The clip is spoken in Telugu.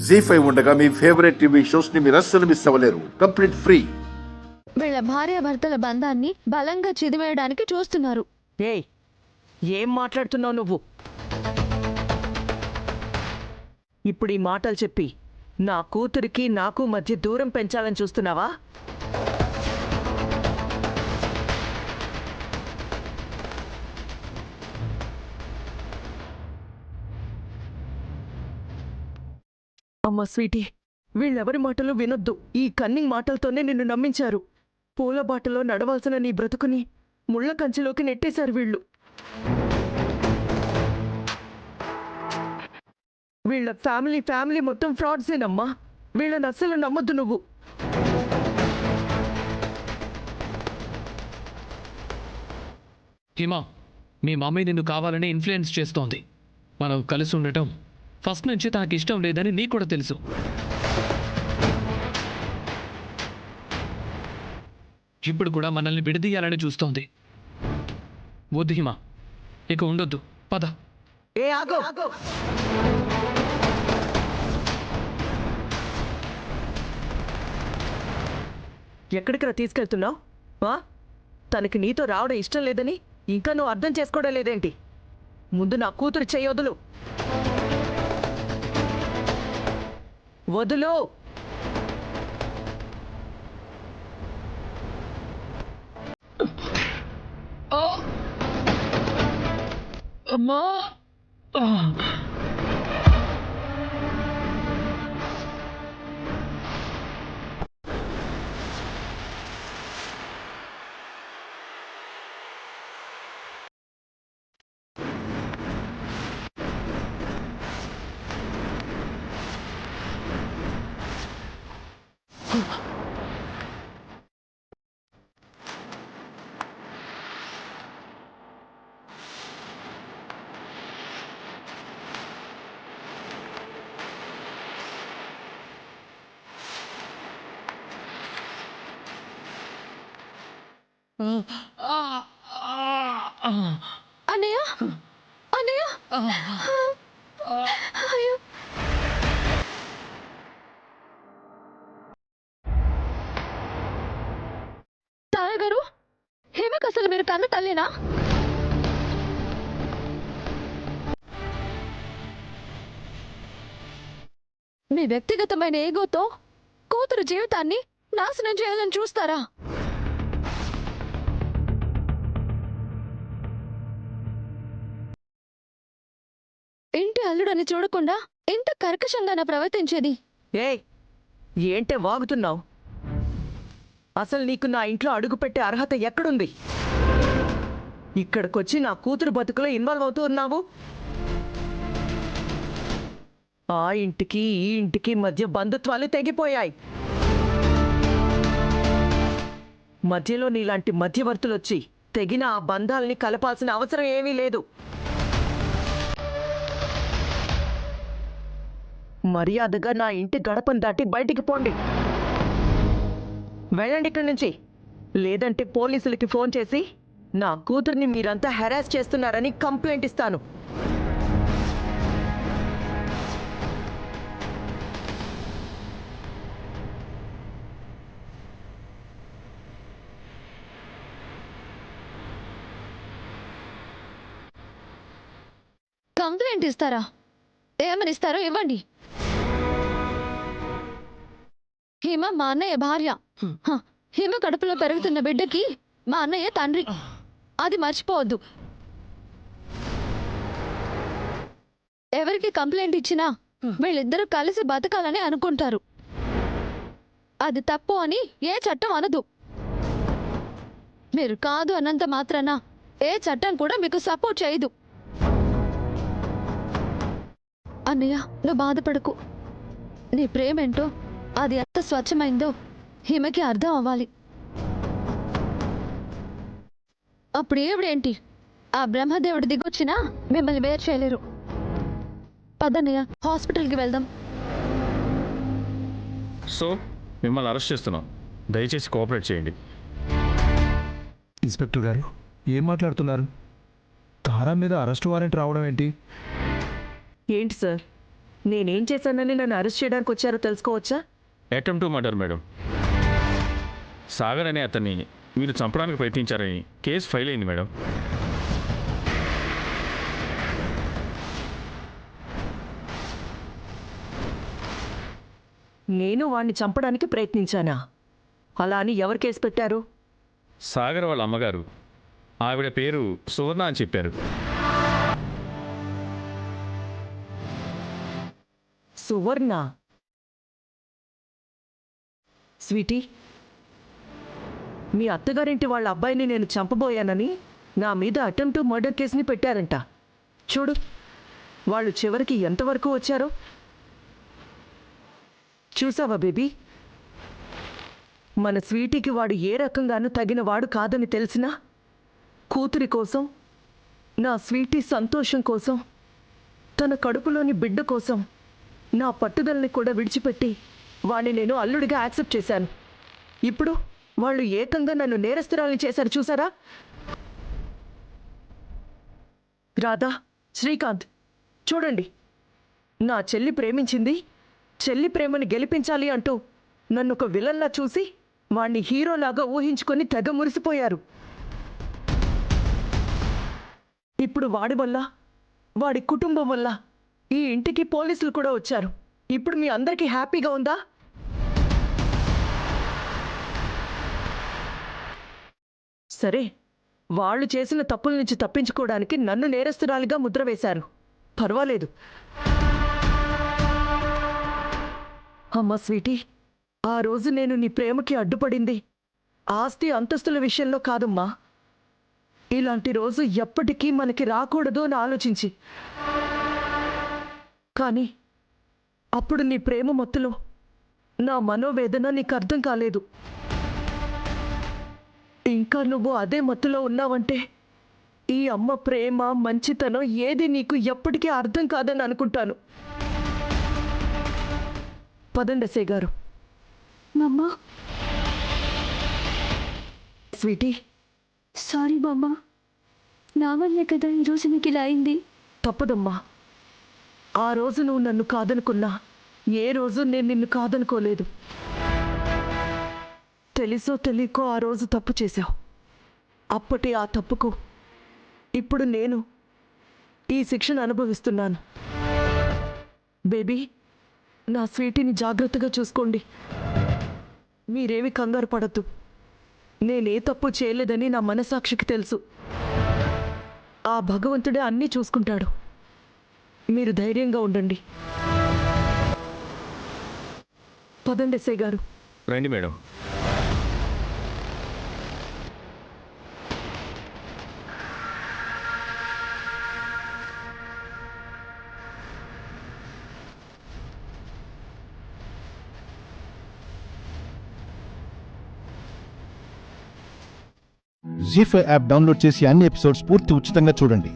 జీ5 ఉండగా మీ ఫేవరెట్ టీవీ షోస్ ని మీరు అస్సలు మిస్ అవ్వలేరు. Complete free. వీళ్ళ భార్యాభర్తల బంధాన్ని బలంగా చిదివేయడానికి చూస్తున్నారు. ఏయ్, ఏం మాట్లాడుతున్నావు నువ్వు? ఇప్పుడు ఈ మాటలు చెప్పి నా కూతురికి నాకు మధ్య దూరం పెంచాలని చూస్తున్నావా? అమ్మ స్వీటీ, వీళ్ళెవరి మాటలు వినొద్దు. ఈ కన్నింగ్ మాటలతోనే నిన్ను నమ్మించారు. పూల బాటలో నడవాల్సిన నీ బ్రతుకుని ముళ్ళ కంచెలోకి నెట్టేశారు వీళ్ళు. వీళ్ళ ఫ్యామిలీ మొత్తం ఫ్రాడ్సేనమ్మా. వీళ్ళని అస్సలు నమ్మొద్దు నువ్వు. హిమా, మీ మమ్మీ నిన్ను కావాలని ఇన్ఫ్లుయెన్స్ చేస్తోంది. మనం కలిసి ఉండటం ఫస్ట్ నుంచి తనకి ఇష్టం లేదని నీకు కూడా తెలుసు. ఇప్పుడు కూడా మనల్ని విడదీయాలని చూస్తోంది. వద్దు హిమా, ఇక ఉండొద్దు, పద. ఏ ఆగో! ఎక్కడికి తీసుకెళ్తున్నావు? తనకి నీతో రావడం ఇష్టం లేదని ఇంకా నువ్వు అర్థం చేసుకోవడం లేదేంటి? ముందు నా కూతురు చెయ్యొదులు. వదులు. అమ్మా, అన్నయ్య, అన్నయ్య, అయ్యో. తాయ గారు, హేమకు అసలు మీరు కన్న తల్లినా? మీ వ్యక్తిగతమైన ఏగోతో కూతురు జీవితాన్ని నాశనం చేయాలని చూస్తారా? ఇంటి అల్లుడని చూడకుండా ఇంత కర్కశంగా ప్రవర్తించేది? ఏయ్, ఏంటే వాగుతున్నావు? అసలు నీకు నా ఇంట్లో అడుగుపెట్టే అర్హత ఎక్కడుంది? ఇక్కడికొచ్చి నా కూతురు బతుకులో ఇన్వాల్వ్ అవుతూ ఉన్నావు. ఆ ఇంటికి ఈ ఇంటికి మధ్య బంధుత్వాలు తెగిపోయాయి. మధ్యలో నీలాంటి మధ్యవర్తులు వచ్చి తెగిన ఆ బంధాలని కలపాల్సిన అవసరం ఏమీ లేదు. మర్యాదగా నా ఇంటి గడపను దాటి బయటికి పోండి. వెళ్ళండి ఇక్కడి నుంచి. లేదంటే పోలీసులకి ఫోన్ చేసి నా కూతుర్ని మీరంతా హెరాస్ చేస్తున్నారని కంప్లైంట్ ఇస్తాను. కంప్లైంట్ ఇస్తారా? ఏమని ఇస్తారో ఇవ్వండి. హిమ మా అన్నయ్య భార్య. హిమ కడుపులో పెరుగుతున్న బిడ్డకి మా అన్నయ్య తండ్రి. అది మర్చిపోవద్దు. ఎవరికి కంప్లైంట్ ఇచ్చినా వీళ్ళిద్దరూ కలిసి బతకాలని అనుకుంటారు. అది తప్పు అని ఏ చట్టం అనదు. మీరు కాదు అన్నంత మాత్రాన ఏ చట్టం కూడా మీకు సపోర్ట్ చేయదు. అన్నయ్య, నువ్వు బాధపడకు. నీ ప్రేమేంటో, అది ఎంత స్వచ్ఛమైందో హిమకి అర్థం అవ్వాలి. అప్పుడు ఏవిడేంటి, ఆ బ్రహ్మదేవుడి దిగొచ్చినా మిమ్మల్ని వేరు చేయలేరు. పదన్నయ్య, హాస్పిటల్కి వెళ్దాం. సో మిమ్మల్ని అరెస్ట్ చేస్తున్నాం. దయచేసి కోఆపరేట్ చేయండి. ఇన్స్పెక్టర్ గారు, ఏం మాట్లాడుతున్నారు? తారా మీద అరెస్ట్ వారెంట్ రావడం ఏంటి? ఏంటి సార్, నేనేం చేశానని నన్ను అరెస్ట్ చేయడానికి వచ్చారో తెలుసుకోవచ్చా? Attempt to murder madam. Sagar అనే అతన్ని మీరు చంపడానికి ప్రయత్నించారని కేసు ఫైల్ అయింది మేడం. నేను వాణ్ణి చంపడానికి ప్రయత్నించానా? అలా అని ఎవరు కేసు పెట్టారు? సాగర్ వాళ్ళ అమ్మగారు, ఆవిడ పేరు సువర్ణ అని చెప్పారు. సువర్ణ? స్వీటీ, మీ అత్తగారింటి వాళ్ళ అబ్బాయిని నేను చంపబోయానని నా మీద అటెంప్ట్ టు మర్డర్ కేసుని పెట్టారంట. చూడు, వాళ్ళు చివరికి ఎంతవరకు వచ్చారో చూసావా బేబీ? మన స్వీటీకి వాడు ఏ రకంగానూ తగిన వాడు కాదని తెలిసినా కూతురి కోసం, నా స్వీటీ సంతోషం కోసం, తన కడుపులోని బిడ్డ కోసం నా పట్టుదలని కూడా విడిచిపెట్టి వాణ్ణి నేను అల్లుడిగా యాక్సెప్ట్ చేశాను. ఇప్పుడు వాళ్ళు ఏకంగా నన్ను నేరస్తురాల్ని చేశారు, చూసారా? రాధా, శ్రీకాంత్, చూడండి, నా చెల్లి ప్రేమించింది, చెల్లి ప్రేమని గెలిపించాలి అంటూ నన్ను ఒక విలన్లా చూసి వాణ్ణి హీరోలాగా ఊహించుకొని తెగ మురిసిపోయారు. ఇప్పుడు వాడి వల్ల, వాడి కుటుంబం వల్ల ఈ ఇంటికి పోలీసులు కూడా వచ్చారు. ఇప్పుడు మీ అందరికీ హ్యాపీగా ఉందా? సరే, వాళ్ళు చేసిన తప్పుల నుంచి తప్పించుకోవడానికి నన్ను నేరస్తురాలిగా ముద్ర వేశారు. పర్వాలేదు. అమ్మా స్వీటీ, ఆ రోజు నేను నీ ప్రేమకి అడ్డుపడింది ఆస్తి అంతస్తుల విషయంలో కాదమ్మా. ఇలాంటి రోజు ఎప్పటికీ మనకి రాకూడదు అని ఆలోచించి. కానీ అప్పుడు నీ ప్రేమ మత్తులో నా మనోవేదన నీకు అర్థం కాలేదు. ఇంకా నువ్వు అదే మత్తులో ఉన్నావంటే ఈ అమ్మ ప్రేమ, మంచితనం ఏది నీకు ఎప్పటికీ అర్థం కాదని అనుకుంటాను. పదండి ఎస్ఐ గారు. మమ్మా, స్వీటీ, సారీ మమ్మా, నా వల్లే కదా ఈరోజు నీకు ఇలా అయింది. తప్పదమ్మా. ఆ రోజు నువ్వు నన్ను కాదనుకున్నా ఏ రోజు నేను నిన్ను కాదనుకోలేదు. తెలుసో తెలియకో ఆ రోజు తప్పు చేశావు. అప్పటి ఆ తప్పుకు ఇప్పుడు నేను ఈ శిక్షను అనుభవిస్తున్నాను. బేబీ, నా స్వీటీని జాగ్రత్తగా చూసుకోండి. మీరేమి కంగారు పడద్దు. నేనే తప్పు చేయలేదని నా మనసాక్షికి తెలుసు. ఆ భగవంతుడే అన్నీ చూసుకుంటాడు. మీరు ధైర్యంగా ఉండండి. పదండి ఎస్ఐ గారు. రండి మేడం. జీ5 యాప్ డౌన్లోడ్ చేసి అన్ని ఎపిసోడ్స్ పూర్తి ఉచితంగా చూడండి.